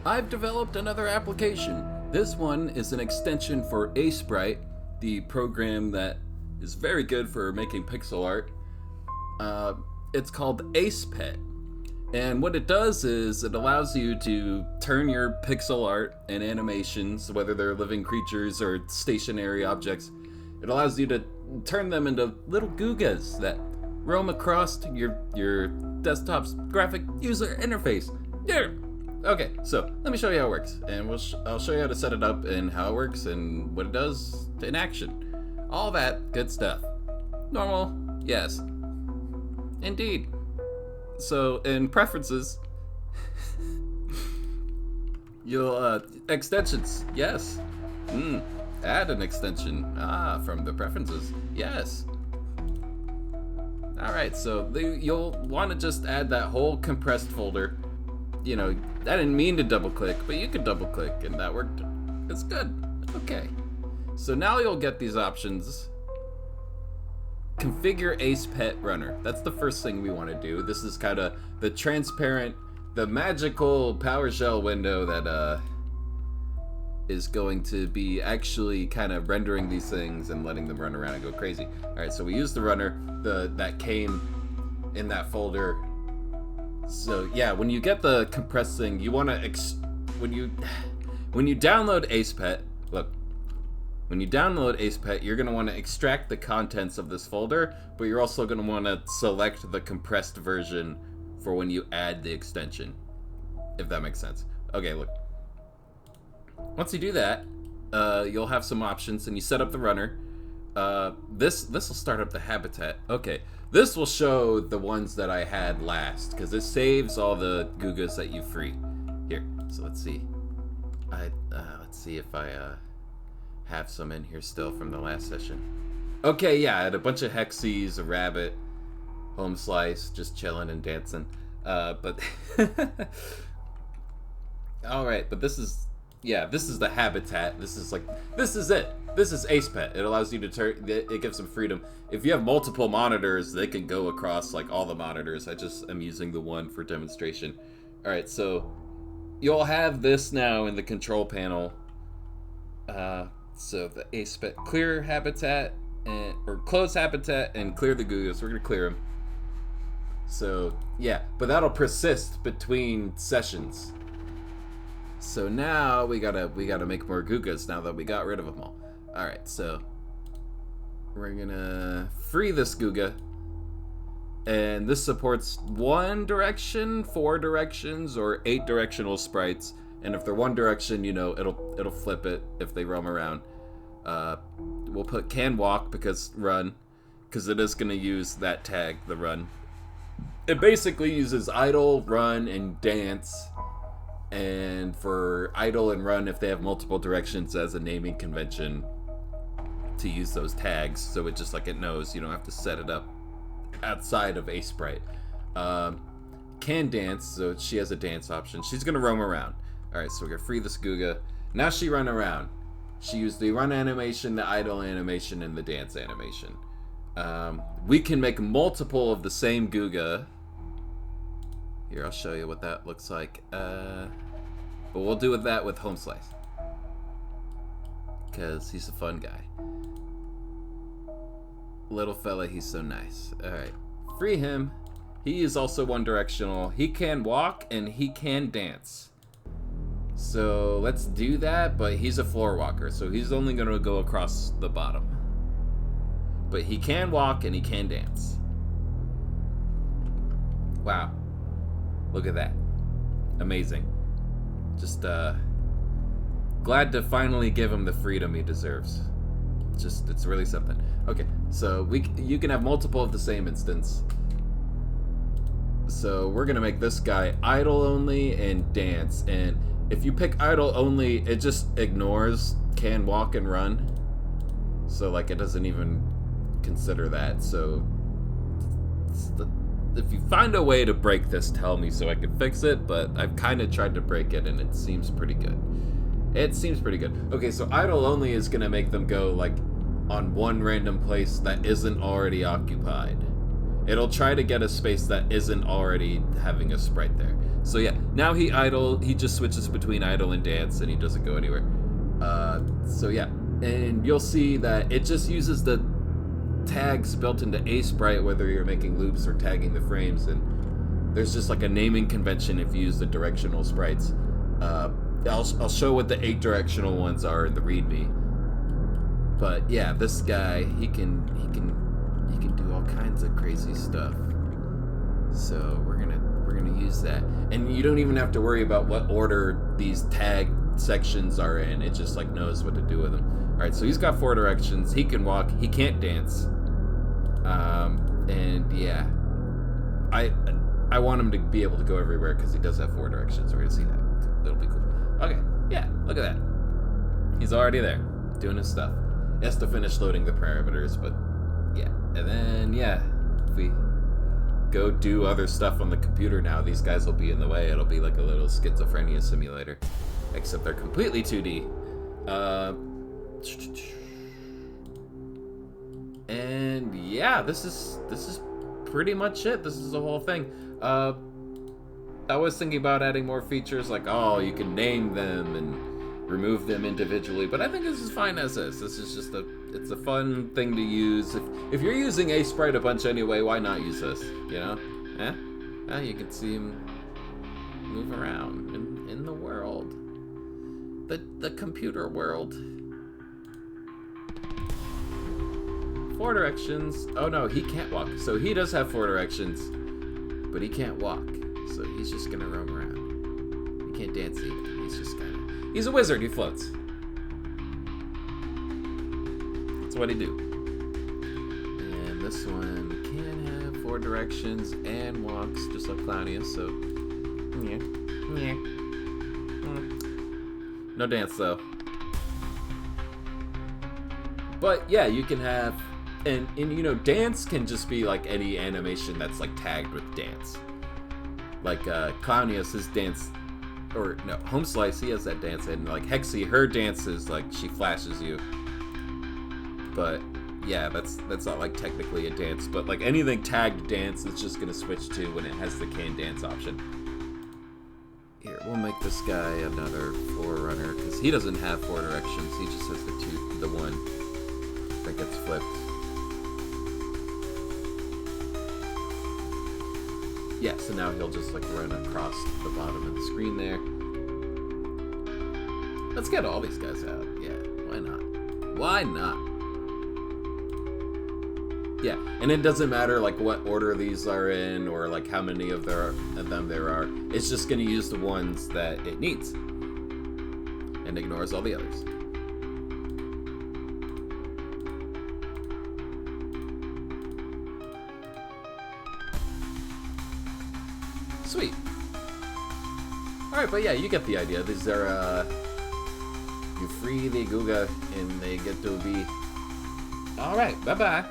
I've developed another application. This one is an extension for Aseprite, the program that is very good for making pixel art. It's called AsePet. And what it does is it allows you to turn your pixel art and animations, whether they're living creatures or stationary objects, it allows you to turn them into little Googas that roam across your desktop's graphic user interface. Yeah. Okay, so let me show you how it works, and I'll show you how to set it up and how it works and what it does in action. All that good stuff. Normal, yes. Indeed. So in preferences, you'll extensions, yes. Add an extension. From the preferences, yes. All right, so you'll want to just add that whole compressed folder. You know, I didn't mean to double click, but you could double click and that worked. It's good. Okay. So now you'll get these options. Configure AsePet runner. That's the first thing we want to do. This is kind of the transparent, the magical PowerShell window that is going to be actually kind of rendering these things and letting them run around and go crazy. All right, so we use the runner that came in that folder. So yeah, when you get the compressed thing, you want to when you download AsePet, look, when you download AsePet, you're going to want to extract the contents of this folder, but you're also going to want to select the compressed version for when you add the extension, if that makes sense. Okay, look. Once you do that, you'll have some options, and you set up the runner. This will start up the habitat. Okay, this will show the ones that I had last, because it saves all the Googas that you free. Here, so let's see. Let's see if I have some in here still from the last session. Okay, yeah, I had a bunch of Hexies, a rabbit, home slice, just chilling and dancing. But all right, but this is the habitat. This is it. This is AsePet. It allows you to turn. It gives them freedom. If you have multiple monitors, they can go across like all the monitors. I just am using the one for demonstration. All right, so you'll have this now in the control panel. So the AsePet clear habitat or close habitat and clear the Googas. We're gonna clear them. So yeah, but that'll persist between sessions. So now we gotta make more Googas now that we got rid of them all. All right, so we're gonna free this Googa, and this supports 1 direction, 4 directions, or 8 directional sprites. And if they're one direction, you know, it'll flip it if they roam around. We'll put can walk because it is gonna use that tag, the run. It basically uses idle, run, and dance. And for idle and run, if they have multiple directions as a naming convention, to use those tags, so it just like it knows, you don't have to set it up outside of Aseprite. Can dance, so she has a dance option. She's gonna roam around. All right, so we're gonna free this Googa. Now she run around. She used the run animation, the idle animation, and the dance animation. We can make multiple of the same Googa. Here, I'll show you what that looks like. But we'll do that with Home Slice, because he's a fun guy. Little fella, he's so nice. All right, free him. He is also one directional. He can walk and he can dance. So let's do that, but he's a floor walker, so he's only gonna go across the bottom. But he can walk and he can dance. Wow. Look at that. Amazing. Just glad to finally give him the freedom he deserves. It's really something. Okay, so you can have multiple of the same instance. So we're gonna make this guy idle only and dance, and if you pick idle only, it just ignores can walk and run. So like it doesn't even consider that. So if you find a way to break this, tell me so I can fix it, but I've kind of tried to break it and it seems pretty good. Okay, so idle only is gonna make them go like on one random place that isn't already occupied. It'll try to get a space that isn't already having a sprite there. So yeah, now he just switches between idle and dance, and he doesn't go anywhere. So yeah, and you'll see that it just uses the tags built into Aseprite, whether you're making loops or tagging the frames, and there's just like a naming convention if you use the directional sprites. I'll show what the 8 directional ones are in the README. But yeah, this guy, he can do all kinds of crazy stuff. So we're gonna use that, and you don't even have to worry about what order these tag sections are in. It just like knows what to do with them. All right, so he's got 4 directions. He can walk. He can't dance. And yeah, I want him to be able to go everywhere because he does have 4 directions. We're gonna see that. So that'll be cool. Okay, yeah, look at that. He's already there, doing his stuff. He has to finish loading the parameters, but yeah. And then yeah, if we go do other stuff on the computer now, these guys will be in the way. It'll be like a little schizophrenia simulator, except they're completely 2D. And yeah, this is pretty much it. This is the whole thing. I was thinking about adding more features, like, oh, you can name them and remove them individually, but I think this is fine as is. This is just it's a fun thing to use. If you're using Aseprite a bunch anyway, why not use this, you know? Well, you can see him move around in the world. The computer world. 4 directions. Oh no, he can't walk. So he does have 4 directions, but he can't walk. So he's just gonna roam around. He can't dance either. He's a wizard. He floats. That's what he do. And this one can have 4 directions and walks, just like Claudius. So yeah. No dance though. But yeah, you can have, and you know, dance can just be like any animation that's like tagged with dance. Like Claudius, his dance, or no, Home Slice, he has that dance, and like Hexy, her dance is like she flashes you. But yeah, that's not like technically a dance, but like anything tagged dance is just gonna switch to when it has the can dance option. Here, we'll make this guy another Forerunner, because he doesn't have 4 directions, he just has the one that gets flipped. Yeah, so now he'll just like run across the bottom of the screen there. Let's get all these guys out. Yeah, why not? Why not? Yeah, and it doesn't matter like what order these are in or like how many of them there are. It's just going to use the ones that it needs and ignores all the others. Sweet. Alright, but yeah, you get the idea. These are, you free the Guga and they get to be... Alright, bye-bye.